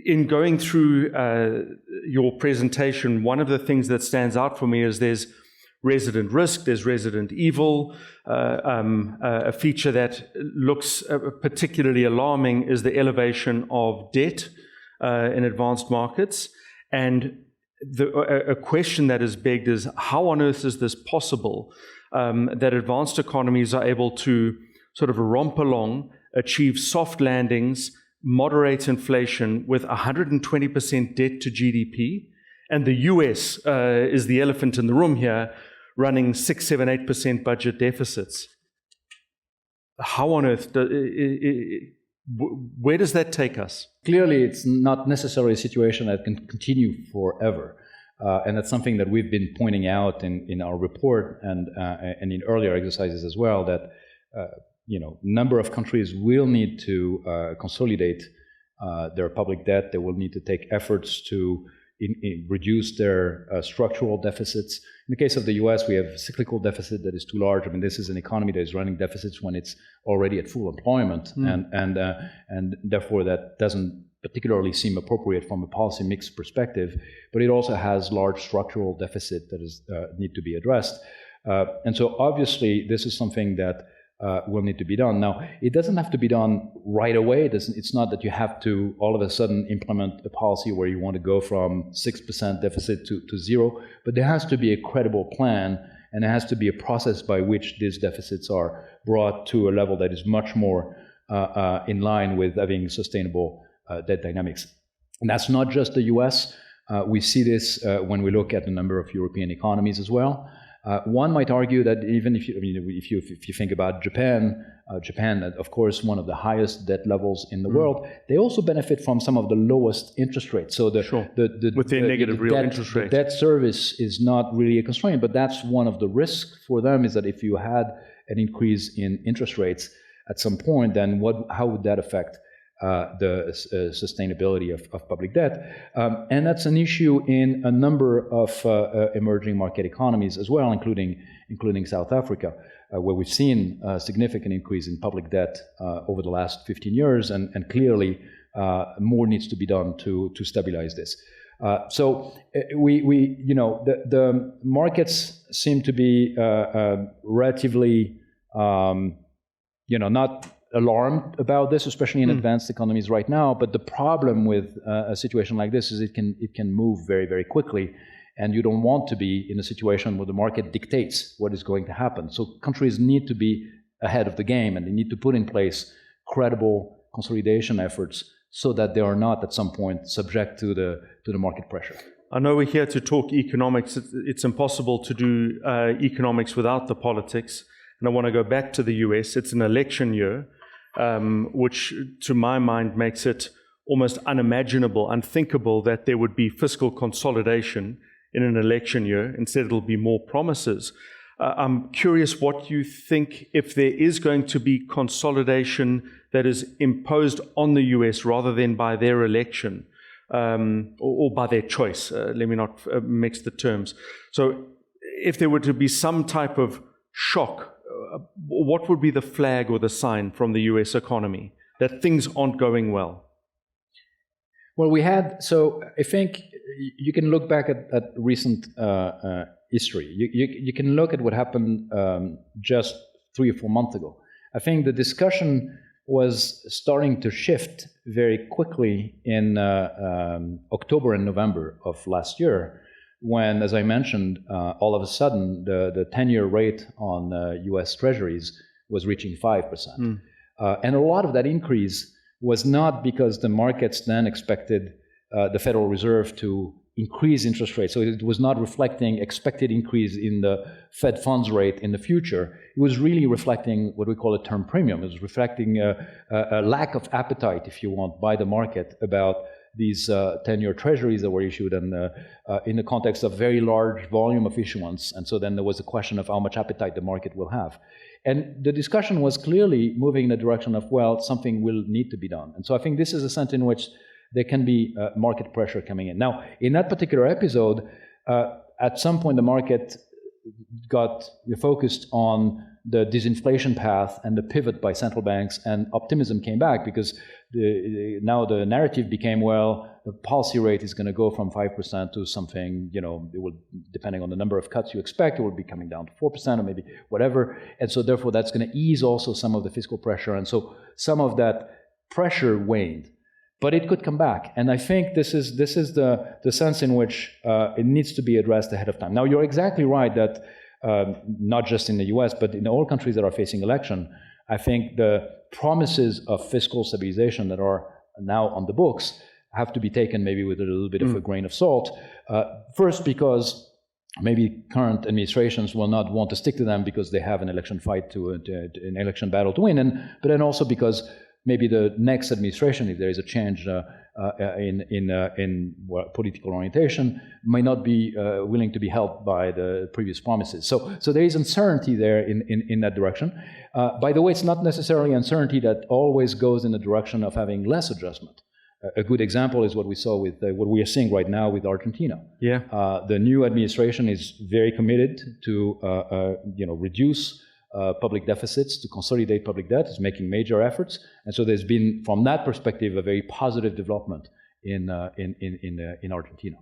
in going through your presentation, one of the things that stands out for me is there's resident risk, there's resident evil. A feature that looks particularly alarming is the elevation of debt in advanced markets. And a question that is begged is, how on earth is this possible that advanced economies are able to sort of romp along, achieve soft landings, moderate inflation with 120% debt to GDP, and the US is the elephant in the room here, running 6, 7, 8% budget deficits? How on earth, where does that take us? Clearly, it's not necessarily a situation that can continue forever. And that's something that we've been pointing out in our report and in earlier exercises as well, that number of countries will need to consolidate their public debt. They will need to take efforts to reduce their structural deficits. In the case of the US, we have a cyclical deficit that is too large. I mean, this is an economy that is running deficits when it's already at full employment, and therefore that doesn't particularly seem appropriate from a policy mix perspective. But it also has large structural deficit that is need to be addressed. And so obviously this is something that will need to be done. Now, it doesn't have to be done right away. It's not that you have to all of a sudden implement a policy where you want to go from 6% deficit to zero, but there has to be a credible plan, and there has to be a process by which these deficits are brought to a level that is much more in line with having sustainable debt dynamics. And that's not just the US. We see this when we look at a number of European economies as well. One might argue that even if you think about Japan, of course, one of the highest debt levels in the world, they also benefit from some of the lowest interest rates. So with their negative real interest rate, debt service is not really a constraint. But that's one of the risks for them, is that if you had an increase in interest rates at some point, then how would that affect the sustainability of public debt? And that's an issue in a number of emerging market economies as well, including South Africa, where we've seen a significant increase in public debt over the last 15 years, and clearly more needs to be done to stabilize this. So the markets seem to be relatively not alarmed about this, especially in advanced economies right now. But the problem with a situation like this is it can move very, very quickly, and you don't want to be in a situation where the market dictates what is going to happen. So countries need to be ahead of the game, and they need to put in place credible consolidation efforts so that they are not at some point subject to the market pressure. I know we're here to talk economics. It's impossible to do economics without the politics. And I want to go back to the US. It's an election year, which to my mind makes it almost unimaginable, unthinkable that there would be fiscal consolidation in an election year. Instead, it'll be more promises. I'm curious what you think, if there is going to be consolidation that is imposed on the US rather than by their election, or by their choice. Let me not mix the terms. So if there were to be some type of shock, what would be the flag or the sign from the US economy that things aren't going well? Well, so I think you can look back at recent history. You can look at what happened just 3 or 4 months ago. I think the discussion was starting to shift very quickly in October and November of last year, when, as I mentioned, all of a sudden the 10-year rate on US Treasuries was reaching 5%. And a lot of that increase was not because the markets then expected the Federal Reserve to increase interest rates. So it was not reflecting expected increase in the Fed funds rate in the future. It was really reflecting what we call a term premium. It was reflecting a lack of appetite, if you want, by the market about these 10-year treasuries that were issued, and in the context of very large volume of issuance. And so then there was a question of how much appetite the market will have. And the discussion was clearly moving in the direction of, well, something will need to be done. And so I think this is a sense in which there can be market pressure coming in. Now, in that particular episode, at some point the market got focused on the disinflation path and the pivot by central banks, and optimism came back because now the narrative became, well, the policy rate is going to go from 5% to something, it will, depending on the number of cuts you expect, it will be coming down to 4% or maybe whatever. And so therefore that's going to ease also some of the fiscal pressure. And so some of that pressure waned. But it could come back, and I think this is the sense in which it needs to be addressed ahead of time. Now, you're exactly right that not just in the US, but in all countries that are facing election, I think the promises of fiscal stabilization that are now on the books have to be taken maybe with a little bit of a grain of salt. First, because maybe current administrations will not want to stick to them because they have an election fight an election battle to win, but then also because maybe the next administration, if there is a change in political orientation, may not be willing to be helped by the previous promises. So there is uncertainty there in that direction. By the way, it's not necessarily uncertainty that always goes in the direction of having less adjustment. A good example is what we saw with what we are seeing right now with Argentina. Yeah. The new administration is very committed to reduce public deficits, to consolidate public debt, is making major efforts, and so there's been, from that perspective, a very positive development in Argentina.